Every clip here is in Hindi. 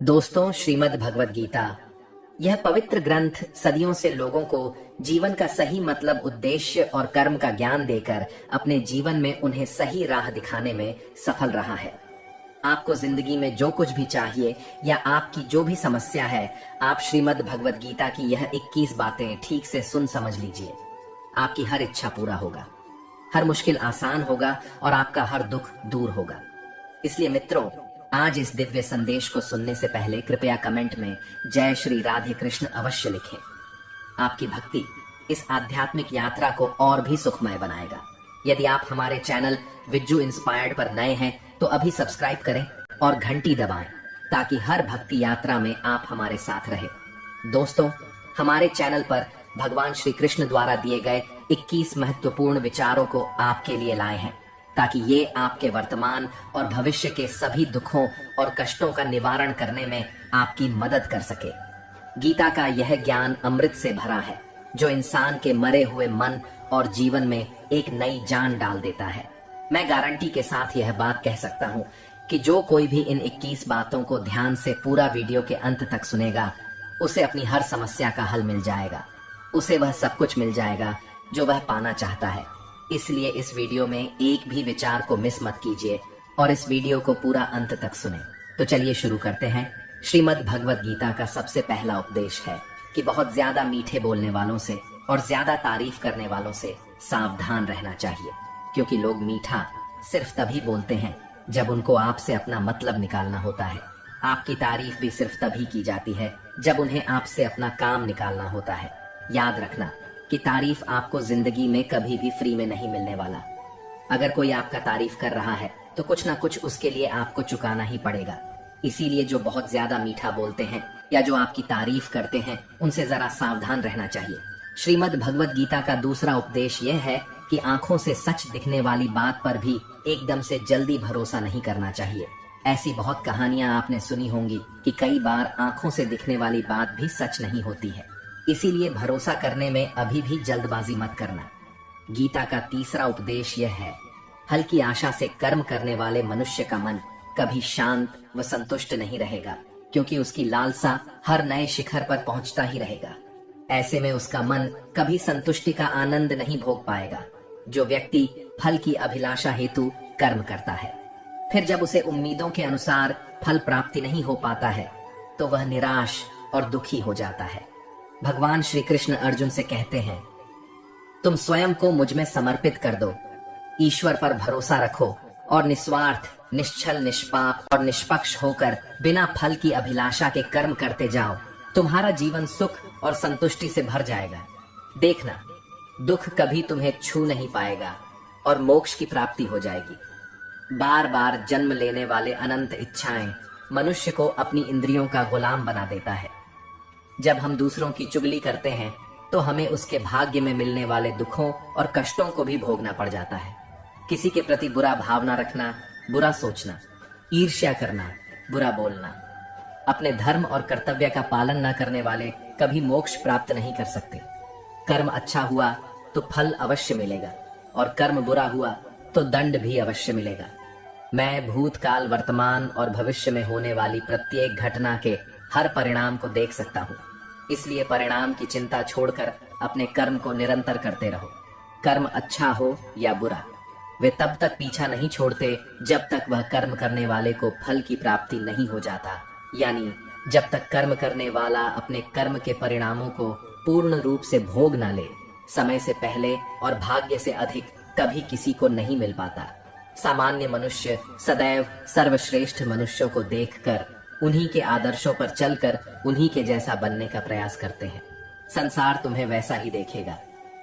दोस्तों, श्रीमद् भगवद गीता यह पवित्र ग्रंथ सदियों से लोगों को जीवन का सही मतलब, उद्देश्य और कर्म का ज्ञान देकर अपने जीवन में उन्हें सही राह दिखाने में सफल रहा है। आपको जिंदगी में जो कुछ भी चाहिए या आपकी जो भी समस्या है, आप श्रीमद् भगवद गीता की यह 21 बातें ठीक से सुन समझ लीजिए। आपकी हर इच्छा पूरा होगा, हर मुश्किल आसान होगा और आपका हर दुख दूर होगा। इसलिए मित्रों, आज इस दिव्य संदेश को सुनने से पहले कृपया कमेंट में जय श्री राधे कृष्ण अवश्य लिखें। आपकी भक्ति इस आध्यात्मिक यात्रा को और भी सुखमय बनाएगा। यदि आप हमारे चैनल विज्जू इंस्पायर्ड पर नए हैं तो अभी सब्सक्राइब करें और घंटी दबाएं ताकि हर भक्ति यात्रा में आप हमारे साथ रहे। दोस्तों, हमारे चैनल पर भगवान श्री कृष्ण द्वारा दिए गए 21 महत्वपूर्ण विचारों को आपके लिए लाए हैं ताकि ये आपके वर्तमान और भविष्य के सभी दुखों और कष्टों का निवारण करने में आपकी मदद कर सके। गीता का यह ज्ञान अमृत से भरा है जो इंसान के मरे हुए मन और जीवन में एक नई जान डाल देता है। मैं गारंटी के साथ यह बात कह सकता हूँ कि जो कोई भी इन 21 बातों को ध्यान से पूरा वीडियो के अंत तक सुनेगा, उसे अपनी हर समस्या का हल मिल जाएगा। उसे वह सब कुछ मिल जाएगा जो वह पाना चाहता है। इसलिए इस वीडियो में एक भी विचार को मिस मत कीजिए और इस वीडियो को पूरा अंत तक सुने। तो चलिए शुरू करते हैं। श्रीमद् भगवद गीता का सबसे पहला उपदेश है कि बहुत ज्यादा मीठे बोलने वालों से और ज्यादा तारीफ करने वालों से सावधान रहना चाहिए, क्योंकि लोग मीठा सिर्फ तभी बोलते हैं जब उनको आपसे अपना मतलब निकालना होता है। आपकी तारीफ भी सिर्फ तभी की जाती है जब उन्हें आपसे अपना काम निकालना होता है। याद रखना कि तारीफ आपको जिंदगी में कभी भी फ्री में नहीं मिलने वाला। अगर कोई आपका तारीफ कर रहा है तो कुछ ना कुछ उसके लिए आपको चुकाना ही पड़ेगा। इसीलिए जो बहुत ज्यादा मीठा बोलते हैं या जो आपकी तारीफ करते हैं, उनसे जरा सावधान रहना चाहिए। श्रीमद् भगवद गीता का दूसरा उपदेश यह है कि आंखों से सच दिखने वाली बात पर भी एकदम से जल्दी भरोसा नहीं करना चाहिए। ऐसी बहुत कहानियां आपने सुनी होंगी कि कई बार आंखों से दिखने वाली बात भी सच नहीं होती है। इसीलिए भरोसा करने में अभी भी जल्दबाजी मत करना। गीता का तीसरा उपदेश यह है, हल्की आशा से कर्म करने वाले मनुष्य का मन कभी शांत व संतुष्ट नहीं रहेगा, क्योंकि उसकी लालसा हर नए शिखर पर पहुंचता ही रहेगा। ऐसे में उसका मन कभी संतुष्टि का आनंद नहीं भोग पाएगा। जो व्यक्ति फल की अभिलाषा हेतु कर्म करता है, फिर जब उसे उम्मीदों के अनुसार फल प्राप्ति नहीं हो पाता है, तो वह निराश और दुखी हो जाता है। भगवान श्री कृष्ण अर्जुन से कहते हैं, तुम स्वयं को मुझ में समर्पित कर दो, ईश्वर पर भरोसा रखो और निस्वार्थ, निश्चल, निष्पाप और निष्पक्ष होकर बिना फल की अभिलाषा के कर्म करते जाओ। तुम्हारा जीवन सुख और संतुष्टि से भर जाएगा। देखना, दुख कभी तुम्हें छू नहीं पाएगा और मोक्ष की प्राप्ति हो जाएगी। बार बार जन्म लेने वाले अनंत इच्छाएं मनुष्य को अपनी इंद्रियों का गुलाम बना देता है। जब हम दूसरों की चुगली करते हैं तो हमें उसके भाग्य में मिलने वाले दुखों और कष्टों को भी भोगना पड़ जाता है। किसी के प्रति बुरा भावना रखना, बुरा सोचना, ईर्ष्या करना, बुरा बोलना, अपने धर्म और कर्तव्य का पालन न करने वाले कभी मोक्ष प्राप्त नहीं कर सकते। कर्म अच्छा हुआ तो फल अवश्य मिलेगा और कर्म बुरा हुआ तो दंड भी अवश्य मिलेगा। मैं भूतकाल, वर्तमान और भविष्य में होने वाली प्रत्येक घटना के हर परिणाम को देख सकता हूँ। इसलिए परिणाम की चिंता छोड़कर अपने कर्म को निरंतर करते रहो। कर्म अच्छा हो या बुरा, वे तब तक पीछा नहीं छोड़ते जब तक वह कर्म करने वाले को फल की प्राप्ति नहीं हो जाता। यानी जब तक कर्म करने वाला अपने कर्म के परिणामों को पूर्ण रूप से भोग न ले, समय से पहले और भाग्य से अधिक कभी किसी को नहीं मिल पाता। सामान्य मनुष्य सदैव सर्वश्रेष्ठ मनुष्यों को देखकर, उन्हीं के आदर्शों पर चलकर उन्हीं के जैसा बनने का प्रयास करते हैं। संसार तुम्हें वैसा ही देखेगा।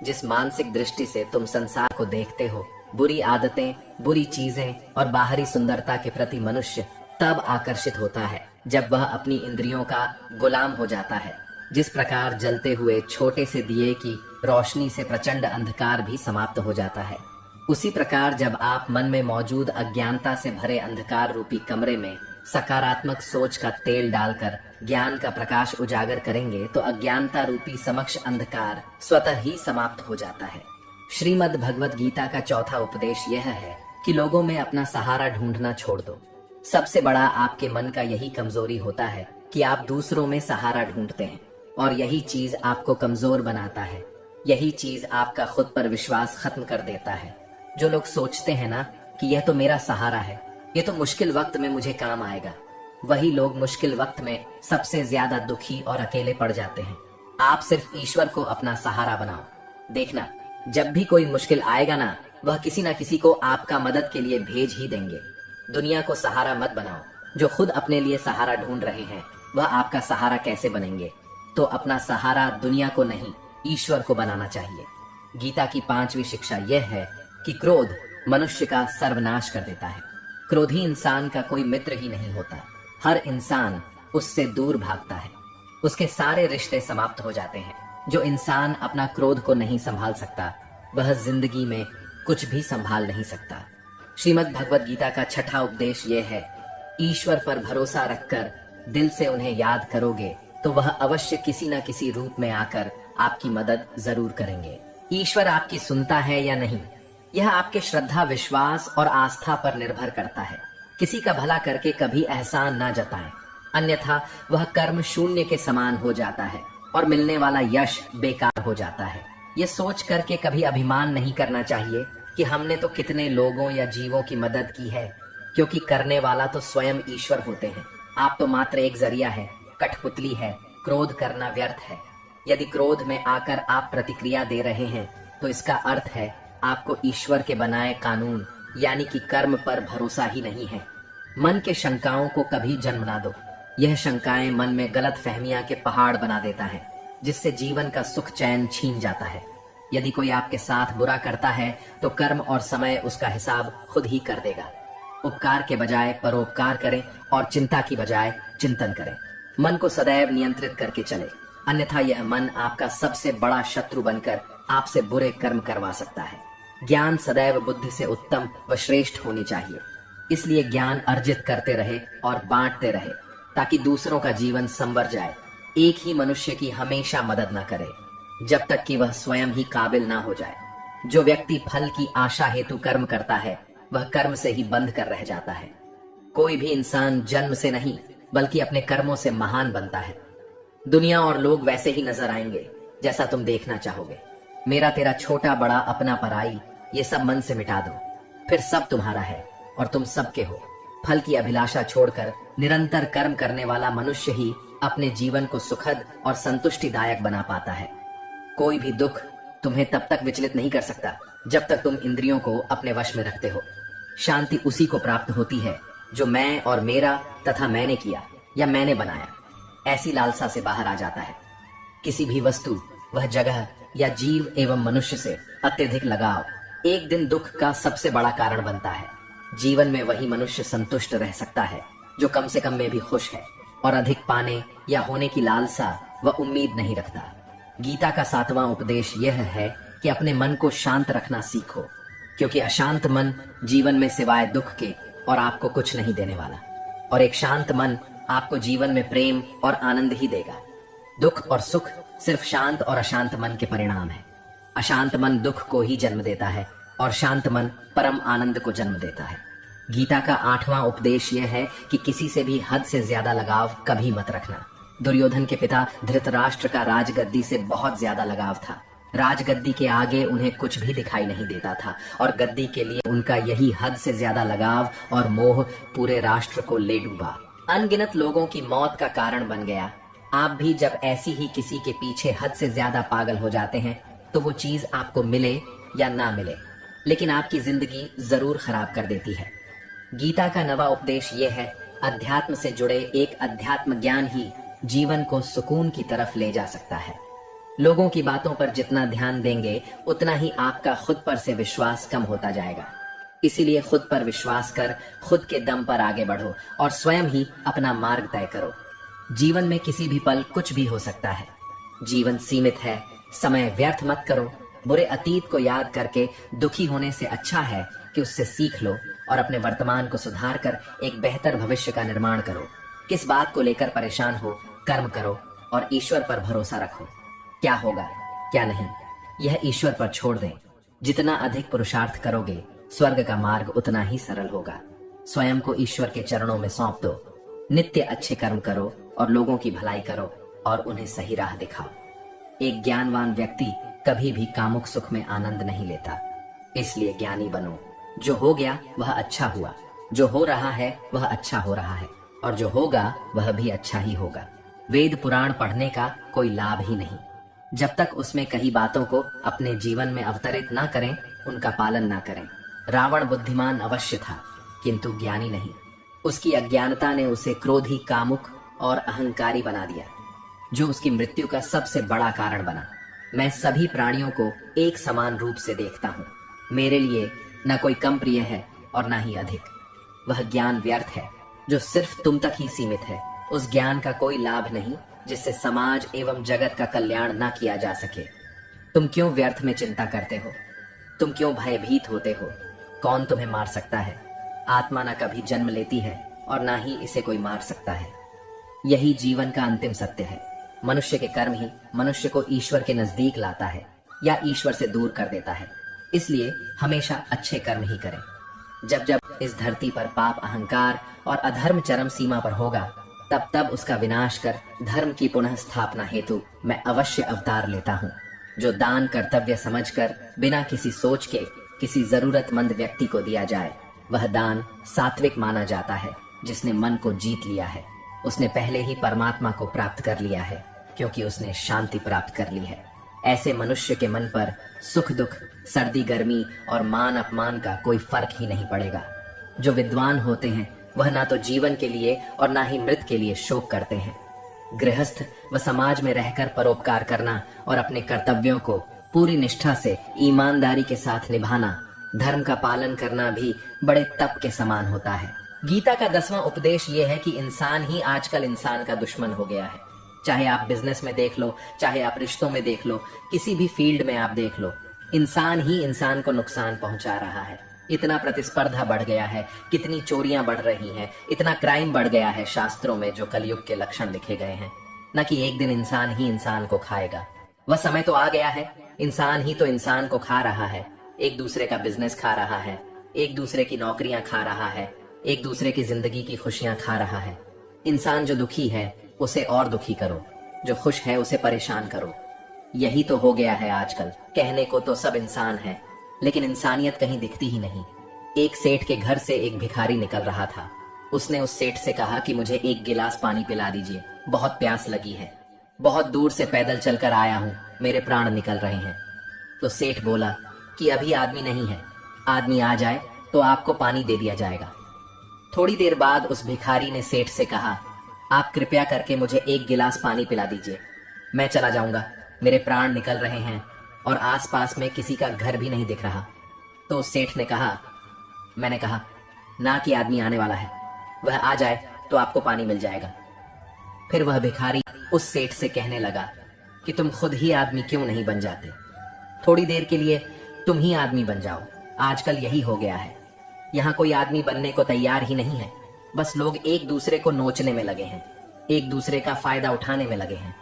जिस मानसिक दृष्टि से तुम संसार को देखते हो, बुरी आदतें, बुरी चीजें और बाहरी सुंदरता के प्रति मनुष्य तब आकर्षित होता है जब वह अपनी इंद्रियों का गुलाम हो जाता है। जिस प्रकार जलते हुए छोटे से दिए की रोशनी से प्रचंड अंधकार भी समाप्त हो जाता है, उसी प्रकार जब आप मन में मौजूद अज्ञानता से भरे अंधकार रूपी कमरे में सकारात्मक सोच का तेल डालकर ज्ञान का प्रकाश उजागर करेंगे तो अज्ञानता रूपी समक्ष अंधकार स्वतः ही समाप्त हो जाता है। श्रीमद् भगवद गीता का चौथा उपदेश यह है कि लोगों में अपना सहारा ढूंढना छोड़ दो। सबसे बड़ा आपके मन का यही कमजोरी होता है कि आप दूसरों में सहारा ढूंढते हैं, और यही चीज आपको कमजोर बनाता है। यही चीज आपका खुद पर विश्वास खत्म कर देता है। जो लोग सोचते हैं ना कि यह तो मेरा सहारा है, ये तो मुश्किल वक्त में मुझे काम आएगा, वही लोग मुश्किल वक्त में सबसे ज्यादा दुखी और अकेले पड़ जाते हैं। आप सिर्फ ईश्वर को अपना सहारा बनाओ। देखना, जब भी कोई मुश्किल आएगा ना, वह किसी ना किसी को आपका मदद के लिए भेज ही देंगे। दुनिया को सहारा मत बनाओ। जो खुद अपने लिए सहारा ढूंढ रहे हैं, वह आपका सहारा कैसे बनेंगे? तो अपना सहारा दुनिया को नहीं, ईश्वर को बनाना चाहिए। गीता की 5वीं शिक्षा यह है कि क्रोध मनुष्य का सर्वनाश कर देता है। क्रोधी इंसान का कोई मित्र ही नहीं होता। हर इंसान उससे दूर भागता है। उसके सारे रिश्ते समाप्त हो जाते हैं। जो इंसान अपना क्रोध को नहीं संभाल सकता, वह जिंदगी में कुछ भी संभाल नहीं सकता। श्रीमद् भगवत गीता का 6वां उपदेश यह है, ईश्वर पर भरोसा रखकर दिल से उन्हें याद करोगे तो वह अवश्य किसी न किसी रूप में आकर आपकी मदद जरूर करेंगे। ईश्वर आपकी सुनता है या नहीं, यह आपके श्रद्धा, विश्वास और आस्था पर निर्भर करता है। किसी का भला करके कभी एहसान ना जताएं, अन्यथा वह कर्म शून्य के समान हो जाता है और मिलने वाला यश बेकार हो जाता है। ये सोच करके कभी अभिमान नहीं करना चाहिए कि हमने तो कितने लोगों या जीवों की मदद की है, क्योंकि करने वाला तो स्वयं ईश्वर होते हैं। आप तो मात्र एक जरिया है, कठपुतली है। क्रोध करना व्यर्थ है। यदि क्रोध में आकर आप प्रतिक्रिया दे रहे हैं, तो इसका अर्थ है आपको ईश्वर के बनाए कानून यानी कि कर्म पर भरोसा ही नहीं है। मन के शंकाओं को कभी जन्म ना दो। यह शंकाएं मन में गलत फहमियां के पहाड़ बना देता है, जिससे जीवन का सुख चैन छीन जाता है। यदि कोई आपके साथ बुरा करता है, तो कर्म और समय उसका हिसाब खुद ही कर देगा। उपकार के बजाय परोपकार करें और चिंता की बजाय चिंतन करें। मन को सदैव नियंत्रित करके चले, अन्यथा यह मन आपका सबसे बड़ा शत्रु बनकर आपसे बुरे कर्म करवा सकता है। ज्ञान सदैव बुद्धि से उत्तम व श्रेष्ठ होनी चाहिए। इसलिए ज्ञान अर्जित करते रहे और बांटते रहे, ताकि दूसरों का जीवन संवर जाए। एक ही मनुष्य की हमेशा मदद न करे, जब तक कि वह स्वयं ही काबिल ना हो जाए। जो व्यक्ति फल की आशा हेतु कर्म करता है, वह कर्म से ही बंध कर रह जाता है। कोई भी इंसान जन्म से नहीं, बल्कि अपने कर्मों से महान बनता है। दुनिया और लोग वैसे ही नजर आएंगे जैसा तुम देखना चाहोगे। मेरा तेरा, छोटा बड़ा, अपना पराई, ये सब मन से मिटा दो, फिर सब तुम्हारा है और तुम सबके हो। फल की अभिलाषा छोड़कर निरंतर कर्म करने वाला मनुष्य ही अपने जीवन को सुखद और संतुष्टिदायक बना पाता है। कोई भी दुख तुम्हें तब तक विचलित नहीं कर सकता जब तक तुम इंद्रियों को अपने वश में रखते हो। शांति उसी को प्राप्त होती है जो मैं और मेरा तथा मैंने किया या मैंने बनाया, ऐसी लालसा से बाहर आ जाता है। किसी भी वस्तु, वह जगह या जीव एवं मनुष्य से अत्यधिक लगाव एक दिन दुख का सबसे बड़ा कारण बनता है। जीवन में वही मनुष्य संतुष्ट रह सकता है जो कम से कम में भी खुश है और अधिक पाने या होने की लालसा व उम्मीद नहीं रखता। गीता का 7वां उपदेश यह है कि अपने मन को शांत रखना सीखो, क्योंकि अशांत मन जीवन में सिवाय दुख के और आपको कुछ नहीं देने वाला, और एक शांत मन आपको जीवन में प्रेम और आनंद ही देगा। दुख और सुख सिर्फ शांत और अशांत मन के परिणाम है। अशांत मन दुख को ही जन्म देता है और शांत मन परम आनंद को जन्म देता है। गीता का 8वां उपदेश यह है कि किसी से भी हद से ज्यादा लगाव कभी मत रखना। दुर्योधन के पिता धृतराष्ट्र का राजगद्दी से बहुत ज्यादा लगाव था। राजगद्दी के आगे उन्हें कुछ भी दिखाई नहीं देता था और गद्दी के लिए उनका यही हद से ज्यादा लगाव और मोह पूरे राष्ट्र को ले डूबा, अनगिनत लोगों की मौत का कारण बन गया। आप भी जब ऐसी ही किसी के पीछे हद से ज्यादा पागल हो जाते हैं, तो वो चीज आपको मिले या ना मिले, लेकिन आपकी जिंदगी जरूर खराब कर देती है। गीता का 9वां उपदेश यह है, अध्यात्म से जुड़े एक अध्यात्म ज्ञान ही जीवन को सुकून की तरफ ले जा सकता है। लोगों की बातों पर जितना ध्यान देंगे, उतना ही आपका खुद पर से विश्वास कम होता जाएगा। इसीलिए खुद पर विश्वास कर खुद के दम पर आगे बढ़ो और स्वयं ही अपना मार्ग तय करो। जीवन में किसी भी पल कुछ भी हो सकता है। जीवन सीमित है, समय व्यर्थ मत करो। बुरे अतीत को याद करके दुखी होने से अच्छा है कि उससे सीख लो और अपने वर्तमान को सुधार कर एक बेहतर भविष्य का निर्माण करो। किस बात को लेकर परेशान हो, कर्म करो और ईश्वर पर भरोसा रखो। क्या होगा क्या नहीं, यह ईश्वर पर छोड़ दें। जितना अधिक पुरुषार्थ करोगे, स्वर्ग का मार्ग उतना ही सरल होगा। स्वयं को ईश्वर के चरणों में सौंप दो। नित्य अच्छे कर्म करो और लोगों की भलाई करो और उन्हें सही राह दिखाओ। एक ज्ञानवान व्यक्ति कभी भी कामुक सुख में आनंद नहीं लेता, इसलिए ज्ञानी बनो। जो हो गया वह अच्छा हुआ, जो हो रहा है वह अच्छा हो रहा है, और जो होगा वह भी अच्छा ही होगा। वेद पुराण पढ़ने का कोई लाभ ही नहीं जब तक उसमें कई बातों को अपने जीवन में अवतरित ना करें, उनका पालन ना करें। रावण बुद्धिमान अवश्य था, किंतु ज्ञानी नहीं। उसकी अज्ञानता ने उसे क्रोधी, कामुक और अहंकारी बना दिया, जो उसकी मृत्यु का सबसे बड़ा कारण बना। मैं सभी प्राणियों को एक समान रूप से देखता हूँ। मेरे लिए न कोई कम प्रिय है और न ही अधिक। वह ज्ञान व्यर्थ है जो सिर्फ तुम तक ही सीमित है। उस ज्ञान का कोई लाभ नहीं जिससे समाज एवं जगत का कल्याण न किया जा सके। तुम क्यों व्यर्थ में चिंता करते हो? तुम क्यों भयभीत होते हो? कौन तुम्हें मार सकता है? आत्मा न कभी जन्म लेती है और न ही इसे कोई मार सकता है। यही जीवन का अंतिम सत्य है। मनुष्य के कर्म ही मनुष्य को ईश्वर के नजदीक लाता है या ईश्वर से दूर कर देता है। इसलिए हमेशा अच्छे कर्म ही करें। जब जब इस धरती पर पाप, अहंकार और अधर्म चरम सीमा पर होगा, तब तब उसका विनाश कर धर्म की पुनः स्थापना हेतु मैं अवश्य अवतार लेता हूँ। जो दान कर्तव्य समझकर बिना किसी सोच के किसी जरूरतमंद व्यक्ति को दिया जाए, वह दान सात्विक माना जाता है। जिसने मन को जीत लिया है, उसने पहले ही परमात्मा को प्राप्त कर लिया है, क्योंकि उसने शांति प्राप्त कर ली है। ऐसे मनुष्य के मन पर सुख दुख, सर्दी गर्मी और मान अपमान का कोई फर्क ही नहीं पड़ेगा। जो विद्वान होते हैं वह ना तो जीवन के लिए और ना ही मृत के लिए शोक करते हैं। गृहस्थ व समाज में रहकर परोपकार करना और अपने कर्तव्यों को पूरी निष्ठा से ईमानदारी के साथ निभाना, धर्म का पालन करना भी बड़े तप के समान होता है। गीता का 10वां उपदेश ये है कि इंसान ही आजकल इंसान का दुश्मन हो गया है। चाहे आप बिजनेस में देख लो, चाहे आप रिश्तों में देख लो, किसी भी फील्ड में आप देख लो, इंसान ही इंसान को नुकसान पहुंचा रहा है। इतना प्रतिस्पर्धा बढ़ गया है, कितनी चोरियां बढ़ रही हैं, इतना क्राइम बढ़ गया है शास्त्रों में जो कलयुग के लक्षण लिखे गए हैं। न कि एक दिन इंसान ही इंसान को खाएगा। वह समय तो आ गया है, इंसान ही तो इंसान को खा रहा है। एक दूसरे का बिजनेस खा रहा है, एक दूसरे की नौकरियां खा रहा है, एक दूसरे की जिंदगी की खुशियां खा रहा है। इंसान जो दुखी है उसे और दुखी करो, जो खुश है उसे परेशान करो। यही तो हो गया है आजकल। कहने को तो सब इंसान है, लेकिन इंसानियत कहीं दिखती ही नहीं। एक सेठ के घर से एक भिखारी निकल रहा था। उसने उस सेठ से कहा कि मुझे एक गिलास पानी पिला दीजिए, बहुत प्यास लगी है। बहुत दूर से पैदल चलकर आया हूँ, मेरे प्राण निकल रहे हैं। तो सेठ बोला कि अभी आदमी नहीं है, आदमी आ जाए तो आपको पानी दे दिया जाएगा। थोड़ी देर बाद उस भिखारी ने सेठ से कहा, आप कृपया करके मुझे एक गिलास पानी पिला दीजिए, मैं चला जाऊंगा, मेरे प्राण निकल रहे हैं और आसपास में किसी का घर भी नहीं दिख रहा। तो उस सेठ ने कहा, मैंने कहा ना कि आदमी आने वाला है, वह आ जाए तो आपको पानी मिल जाएगा। फिर वह भिखारी उस सेठ से कहने लगा कि तुम खुद ही आदमी क्यों नहीं बन जाते? थोड़ी देर के लिए तुम ही आदमी बन जाओ। आजकल यही हो गया है, यहाँ कोई आदमी बनने को तैयार ही नहीं है। बस लोग एक दूसरे को नोचने में लगे हैं, एक दूसरे का फायदा उठाने में लगे हैं।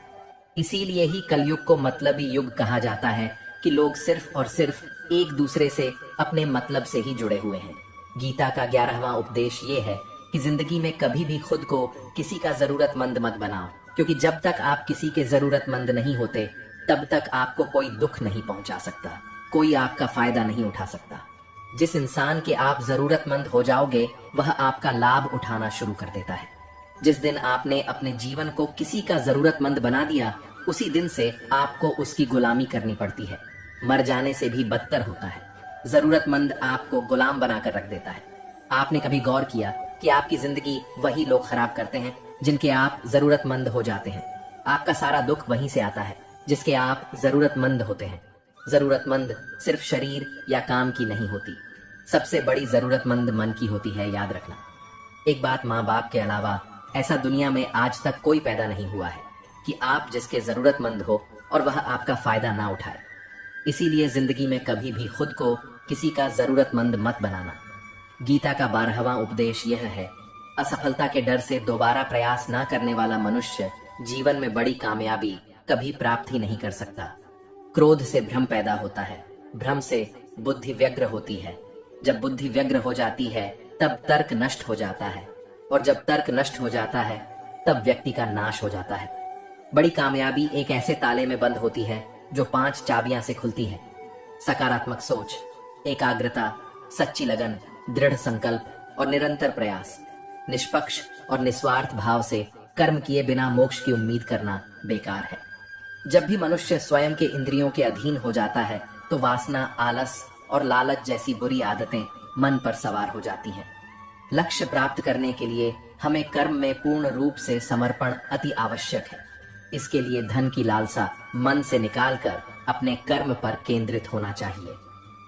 इसीलिए ही कलयुग को मतलबी युग कहा जाता है कि लोग सिर्फ और सिर्फ एक दूसरे से अपने मतलब से ही जुड़े हुए हैं। गीता का 11वां उपदेश ये है कि जिंदगी में कभी भी खुद को किसी का जरूरतमंद मत बनाओ, क्योंकि जब तक आप किसी के जरूरतमंद नहीं होते तब तक आपको कोई दुख नहीं पहुंचा सकता, कोई आपका फायदा नहीं उठा सकता। जिस इंसान के आप जरूरतमंद हो जाओगे वह आपका लाभ उठाना शुरू कर देता है। जिस दिन आपने अपने जीवन को किसी का जरूरतमंद बना दिया, उसी दिन से आपको उसकी गुलामी करनी पड़ती है। मर जाने से भी बदतर होता है। जरूरतमंद आपको गुलाम बनाकर रख देता है। आपने कभी गौर किया कि आपकी जिंदगी वही लोग खराब करते हैं जिनके आप जरूरतमंद हो जाते हैं? आपका सारा दुख वहीं से आता है जिसके आप जरूरतमंद होते हैं। जरूरतमंद सिर्फ शरीर या काम की नहीं होती, सबसे बड़ी जरूरतमंद मन की होती है, याद रखना। एक बात, माँ बाप के अलावा ऐसा दुनिया में आज तक कोई पैदा नहीं हुआ है कि आप जिसके जरूरतमंद हो और वह आपका फायदा ना उठाए। इसीलिए जिंदगी में कभी भी खुद को किसी का जरूरतमंद मत बनाना। गीता का 12वां उपदेश यह है, असफलता के डर से दोबारा प्रयास ना करने वाला मनुष्य जीवन में बड़ी कामयाबी कभी प्राप्त ही नहीं कर सकता। क्रोध से भ्रम पैदा होता है, भ्रम से बुद्धि व्यग्र होती है। जब बुद्धि व्यग्र हो जाती है तब तर्क नष्ट हो जाता है, और जब तर्क नष्ट हो जाता है तब व्यक्ति का नाश हो जाता है। बड़ी कामयाबी एक ऐसे ताले में बंद होती है जो 5 चाबियां से खुलती है। सकारात्मक सोच, एकाग्रता, सच्ची लगन, दृढ़ संकल्प और निरंतर प्रयास। निष्पक्ष और निस्वार्थ भाव से कर्म किए बिना मोक्ष की उम्मीद करना बेकार है। जब भी मनुष्य स्वयं के इंद्रियों के अधीन हो जाता है तो वासना, आलस और लालच जैसी बुरी आदतें मन पर सवार हो जाती हैं। लक्ष्य प्राप्त करने के लिए हमें कर्म में पूर्ण रूप से समर्पण अति आवश्यक है। इसके लिए धन की लालसा मन से निकालकर अपने कर्म पर केंद्रित होना चाहिए।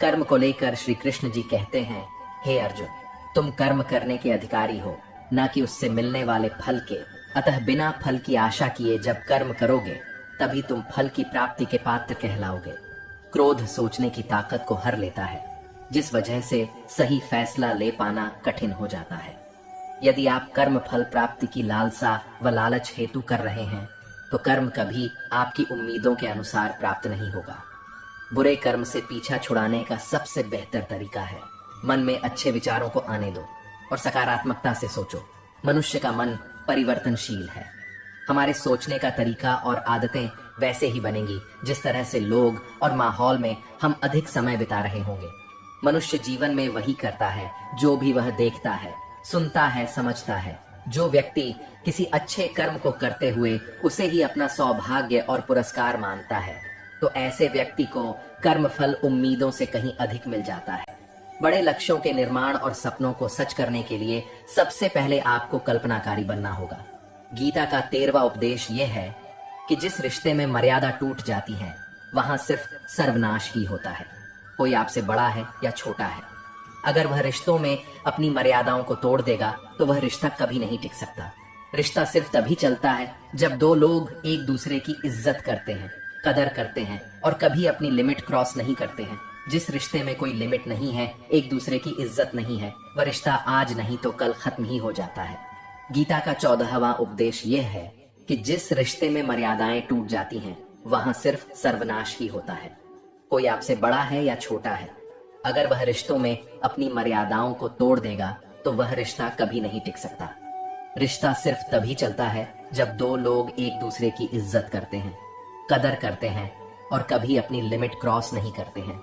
कर्म को लेकर श्री कृष्ण जी कहते हैं, हे अर्जुन, तुम कर्म करने के अधिकारी हो, न कि उससे मिलने वाले फल के। अतः बिना फल की आशा किए जब कर्म करोगे तभी तुम फल की प्राप्ति के पात्र कहलाओगे। क्रोध सोचने की ताकत को हर लेता है, जिस वजह से सही फैसला ले पाना कठिन हो जाता है। यदि आप कर्म फल प्राप्ति की लालसा व लालच हेतु कर रहे हैं तो कर्म कभी आपकी उम्मीदों के अनुसार प्राप्त नहीं होगा। बुरे कर्म से पीछा छुड़ाने का सबसे बेहतर तरीका है मन में अच्छे विचारों को आने दो और सकारात्मकता से सोचो। मनुष्य का मन परिवर्तनशील है। हमारे सोचने का तरीका और आदतें वैसे ही बनेंगी जिस तरह से लोग और माहौल में हम अधिक समय बिता रहे होंगे। मनुष्य जीवन में वही करता है जो भी वह देखता है, सुनता है, समझता है। जो व्यक्ति किसी अच्छे कर्म को करते हुए उसे ही अपना सौभाग्य और पुरस्कार मानता है तो ऐसे व्यक्ति को कर्म फल उम्मीदों से कहीं अधिक मिल जाता है। बड़े लक्ष्यों के निर्माण और सपनों को सच करने के लिए सबसे पहले आपको कल्पनाकारी बनना होगा। गीता का 13वां उपदेश यह है कि जिस रिश्ते में मर्यादा टूट जाती है वहां सिर्फ सर्वनाश ही होता है। कोई आपसे बड़ा है या छोटा है, अगर वह रिश्तों में अपनी मर्यादाओं को तोड़ देगा तो वह रिश्ता कभी नहीं टिक सकता। रिश्ता सिर्फ तभी चलता है जब दो लोग एक दूसरे की इज्जत करते हैं, कदर करते हैं और कभी अपनी लिमिट क्रॉस नहीं करते हैं। जिस रिश्ते में कोई लिमिट नहीं है, एक दूसरे की इज्जत नहीं है, वह रिश्ता आज नहीं तो कल खत्म ही हो जाता है। गीता का 14वां उपदेश यह है कि जिस रिश्ते में मर्यादाएं टूट जाती हैं वहां सिर्फ सर्वनाश ही होता है। कोई आपसे बड़ा है या छोटा है, अगर वह रिश्तों में अपनी मर्यादाओं को तोड़ देगा तो वह रिश्ता कभी नहीं टिक सकता। रिश्ता सिर्फ तभी चलता है जब दो लोग एक दूसरे की इज्जत करते हैं, कदर करते हैं और कभी अपनी लिमिट क्रॉस नहीं करते हैं।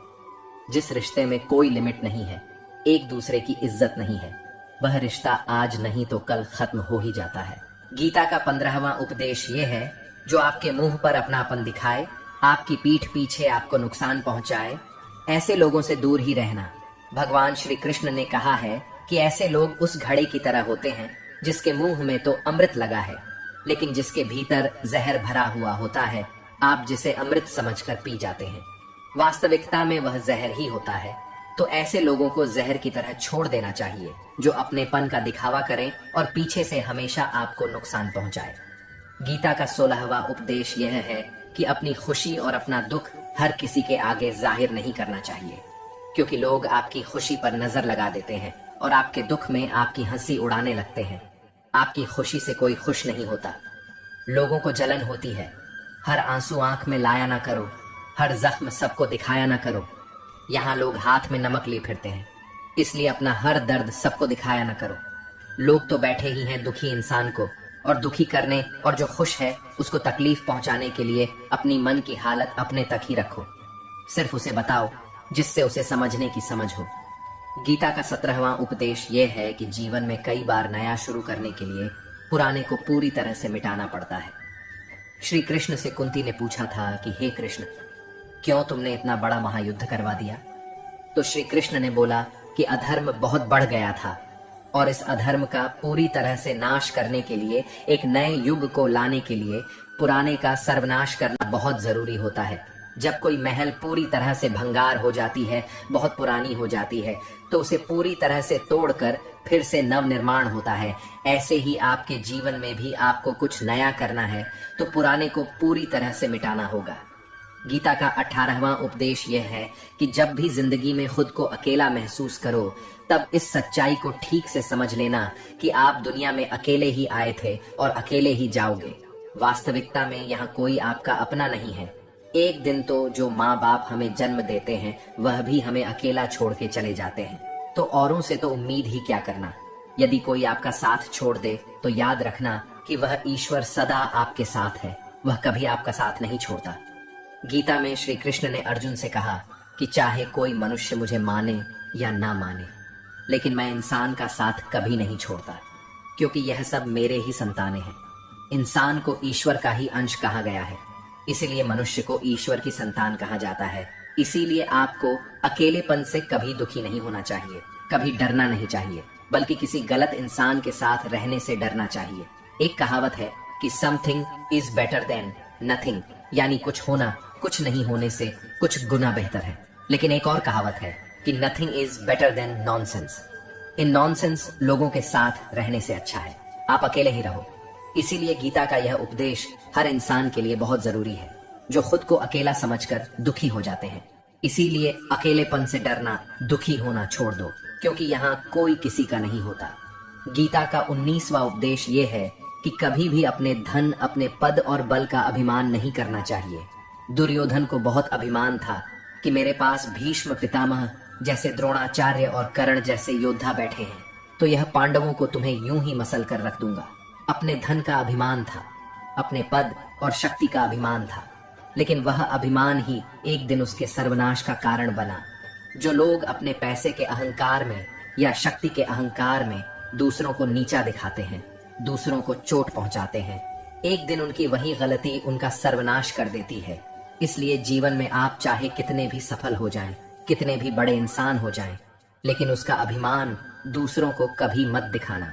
जिस रिश्ते में कोई लिमिट नहीं है, एक दूसरे की इज्जत नहीं है, वह रिश्ता आज नहीं तो कल खत्म हो ही जाता है। गीता का 15वां उपदेश यह है, जो आपके मुंह पर अपनापन दिखाए, आपकी पीठ पीछे आपको नुकसान पहुंचाए, ऐसे लोगों से दूर ही रहना। भगवान श्री कृष्ण ने कहा है कि ऐसे लोग उस घड़े की तरह होते हैं जिसके मुंह में तो अमृत लगा है लेकिन जिसके भीतर जहर भरा हुआ होता है, आप जिसे अमृत समझकर पी जाते हैं, वास्तविकता में वह जहर ही होता है। तो ऐसे लोगों को जहर की तरह छोड़ देना चाहिए जो अपनेपन का दिखावा करें और पीछे से हमेशा आपको नुकसान पहुंचाए। गीता का 16वां उपदेश यह है कि अपनी खुशी और अपना दुख हर किसी के आगे जाहिर नहीं करना चाहिए, क्योंकि लोग आपकी खुशी पर नजर लगा देते हैं और आपके दुख में आपकी हंसी उड़ाने लगते हैं। आपकी खुशी से कोई खुश नहीं होता, लोगों को जलन होती है। हर आंसू आंख में लाया ना करो, हर जख्म सबको दिखाया ना करो। यहाँ लोग हाथ में नमक लिए फिरते हैं, इसलिए अपना हर दर्द सबको दिखाया ना करो। लोग तो बैठे ही हैं दुखी इंसान को और दुखी करने, और जो खुश है उसको तकलीफ पहुंचाने के लिए अपनी मन की हालत अपने तक ही रखो। सिर्फ उसे बताओ जिससे उसे समझने की समझ हो। गीता का 17वां उपदेश यह है कि जीवन में कई बार नया शुरू करने के लिए पुराने को पूरी तरह से मिटाना पड़ता है। श्री कृष्ण से कुंती ने पूछा था कि हे कृष्ण, क्यों तुमने इतना बड़ा महायुद्ध करवा दिया? तो श्री कृष्ण ने बोला कि अधर्म बहुत बढ़ गया था और इस अधर्म का पूरी तरह से नाश करने के लिए, एक नए युग को लाने के लिए पुराने का सर्वनाश करना बहुत जरूरी होता है। जब कोई महल पूरी तरह से भंगार हो जाती है, बहुत पुरानी हो जाती है, तो उसे पूरी तरह से तोड़कर फिर से नव निर्माण होता है। ऐसे ही आपके जीवन में भी आपको कुछ नया करना है तो पुराने को पूरी तरह से मिटाना होगा। गीता का 18वां उपदेश यह है कि जब भी जिंदगी में खुद को अकेला महसूस करो, तब इस सच्चाई को ठीक से समझ लेना कि आप दुनिया में अकेले ही आए थे और अकेले ही जाओगे। वास्तविकता में यहाँ कोई आपका अपना नहीं है। एक दिन तो जो माँ बाप हमें जन्म देते हैं वह भी हमें अकेला छोड़ के चले जाते हैं। तो औरों से तो उम्मीद ही क्या करना। यदि कोई आपका साथ छोड़ दे तो याद रखना कि वह ईश्वर सदा आपके साथ है, वह कभी आपका साथ नहीं छोड़ता। गीता में श्री कृष्ण ने अर्जुन से कहा कि चाहे कोई मनुष्य मुझे माने या ना माने, लेकिन मैं इंसान का साथ कभी नहीं छोड़ता, क्योंकि यह सब मेरे ही संतानें हैं। इंसान को ईश्वर का ही अंश कहा गया है, इसीलिए मनुष्य को ईश्वर की संतान कहा जाता है। इसीलिए आपको अकेलेपन से कभी दुखी नहीं होना चाहिए, कभी डरना नहीं चाहिए, बल्कि किसी गलत इंसान के साथ रहने से डरना चाहिए। एक कहावत है कि something is better than nothing, यानी कुछ होना कुछ नहीं होने से कुछ गुना बेहतर है। लेकिन एक और कहावत है कि nothing is better than nonsense. In nonsense लोगों के साथ रहने से अच्छा है आप अकेले ही रहो। इसीलिए गीता का यह उपदेश हर इंसान के लिए बहुत जरूरी है, जो खुद को अकेला समझकर दुखी हो जाते हैं। इसीलिए अकेलेपन से डरना, दुखी होना छोड़ दो, क्योंकि यहाँ कोई किसी का नहीं होता। गीता का 19वां उपदेश ये है कि कभी भी अपने धन, अपने पद और बल का अभिमान नहीं करना चाहिए। दुर्योधन को बहुत अभिमान था कि मेरे पास भीष्म पितामह जैसे, द्रोणाचार्य और कर्ण जैसे योद्धा बैठे हैं, तो यह पांडवों को तुम्हें यूं ही मसल कर रख दूंगा। अपने धन का अभिमान था, अपने पद और शक्ति का अभिमान था, लेकिन वह अभिमान ही एक दिन उसके सर्वनाश का कारण बना। जो लोग अपने पैसे के अहंकार में या शक्ति के अहंकार में दूसरों को नीचा दिखाते हैं, दूसरों को चोट पहुंचाते हैं, एक दिन उनकी वही गलती उनका सर्वनाश कर देती है। इसलिए जीवन में आप चाहे कितने भी सफल हो जाएं, कितने भी बड़े इंसान हो जाएं, लेकिन उसका अभिमान दूसरों को कभी मत दिखाना।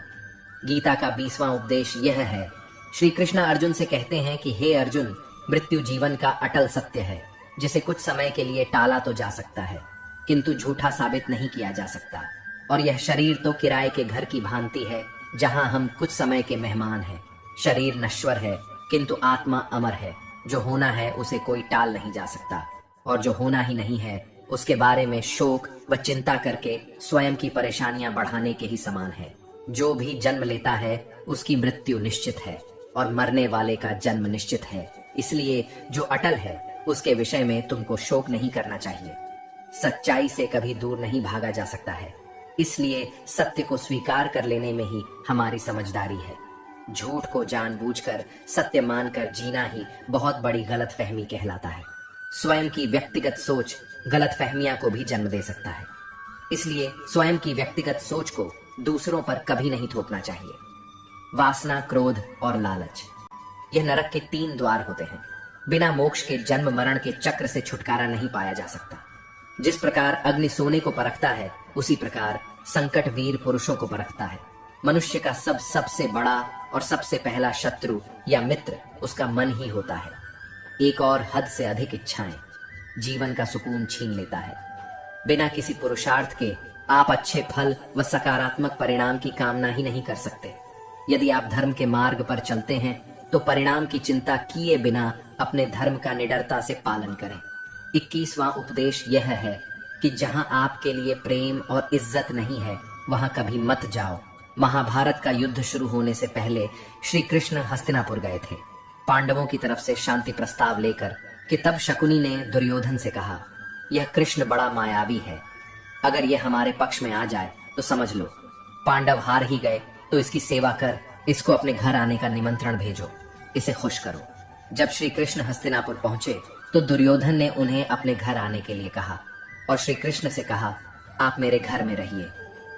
गीता का 20वां उपदेश यह है। श्री कृष्ण अर्जुन से कहते हैं कि हे अर्जुन, मृत्यु जीवन का अटल सत्य है, जिसे कुछ समय के लिए टाला तो जा सकता है, किंतु झूठा साबित नहीं किया जा सकता। और यह शरीर तो किराए के घर की भांति है, जहां हम कुछ समय के मेहमान हैं। शरीर नश्वर है, किंतु आत्मा अमर है। जो होना है उसे कोई टाल नहीं जा सकता, और जो होना ही नहीं है उसके बारे में शोक व चिंता करके स्वयं की परेशानियां बढ़ाने के ही समान है। जो भी जन्म लेता है उसकी मृत्यु निश्चित है, और मरने वाले का जन्म निश्चित है। इसलिए जो अटल है उसके विषय में तुमको शोक नहीं करना चाहिए। सच्चाई से कभी दूर नहीं भागा जा सकता है, इसलिए सत्य को स्वीकार कर लेने में ही हमारी समझदारी है। झूठ को जानबूझकर सत्य मानकर जीना ही बहुत बड़ी गलतफहमी कहलाता है। स्वयं की व्यक्तिगत सोच गलतफहमियां को भी जन्म दे सकता है, इसलिए स्वयं की व्यक्तिगत सोच को दूसरों पर कभी नहीं थोपना चाहिए। वासना, क्रोध और लालच, यह नरक के 3 द्वार होते हैं। बिना मोक्ष के जन्म मरण के चक्र से छुटकारा नहीं पाया जा सकता। जिस प्रकार अग्नि सोने को परखता है, उसी प्रकार संकट वीर पुरुषों को परखता है। मनुष्य का सबसे बड़ा और सबसे पहला शत्रु या मित्र उसका मन ही होता है। एक और हद से अधिक इच्छाएं जीवन का सुकून छीन लेता है। बिना किसी पुरुषार्थ के आप अच्छे फल व सकारात्मक परिणाम की कामना ही नहीं कर सकते। यदि आप धर्म के मार्ग पर चलते हैं तो परिणाम की चिंता किए बिना अपने धर्म का निडरता से पालन करें। 21वां उपदेश यह है कि जहां आपके लिए प्रेम और इज्जत नहीं है, वहां कभी मत जाओ। महाभारत का युद्ध शुरू होने से पहले श्री कृष्ण हस्तिनापुर गए थे पांडवों की तरफ से शांति प्रस्ताव लेकर, कि तब शकुनी ने दुर्योधन से कहा, यह कृष्ण बड़ा मायावी है, अगर यह हमारे पक्ष में आ जाए तो समझ लो पांडव हार ही गए, तो इसकी सेवा कर, इसको अपने घर आने का निमंत्रण भेजो, इसे खुश करो। जब श्री कृष्ण हस्तिनापुर पहुंचे तो दुर्योधन ने उन्हें अपने घर आने के लिए कहा और श्री कृष्ण से कहा, आप मेरे घर में रहिए,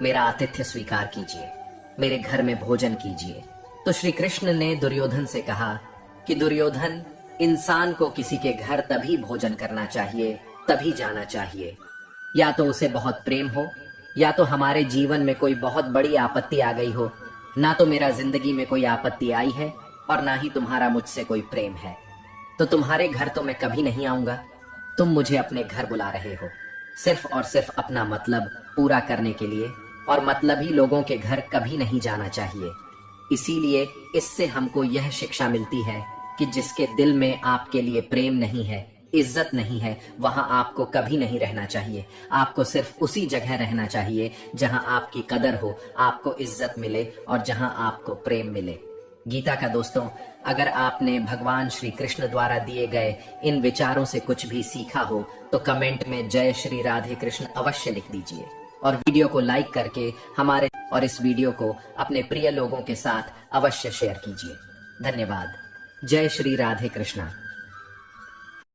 मेरा आतिथ्य स्वीकार कीजिए, मेरे घर में भोजन कीजिए। तो श्री कृष्ण ने दुर्योधन से कहा कि दुर्योधन, इंसान को किसी के घर तभी भोजन करना चाहिए, तभी जाना चाहिए, या तो उसे बहुत प्रेम हो, या तो हमारे जीवन में कोई बहुत बड़ी आपत्ति आ गई हो। ना तो मेरा जिंदगी में कोई आपत्ति आई है और ना ही तुम्हारा मुझसे कोई प्रेम है, तो तुम्हारे घर तो मैं कभी नहीं आऊंगा। तुम मुझे अपने घर बुला रहे हो सिर्फ और सिर्फ अपना मतलब पूरा करने के लिए, और मतलबी लोगों के घर कभी नहीं जाना चाहिए। इसीलिए इससे हमको यह शिक्षा मिलती है कि जिसके दिल में आपके लिए प्रेम नहीं है, इज्जत नहीं है, वहां आपको कभी नहीं रहना चाहिए। आपको सिर्फ उसी जगह रहना चाहिए जहां आपकी कदर हो, आपको इज्जत मिले और जहां आपको प्रेम मिले। गीता का दोस्तों, अगर आपने भगवान श्री कृष्ण द्वारा दिए गए इन विचारों से कुछ भी सीखा हो तो कमेंट में जय श्री राधे कृष्ण अवश्य लिख दीजिए। और वीडियो को लाइक करके हमारे और इस वीडियो को अपने प्रिय लोगों के साथ अवश्य शेयर कीजिए। धन्यवाद। जय श्री राधे कृष्णा।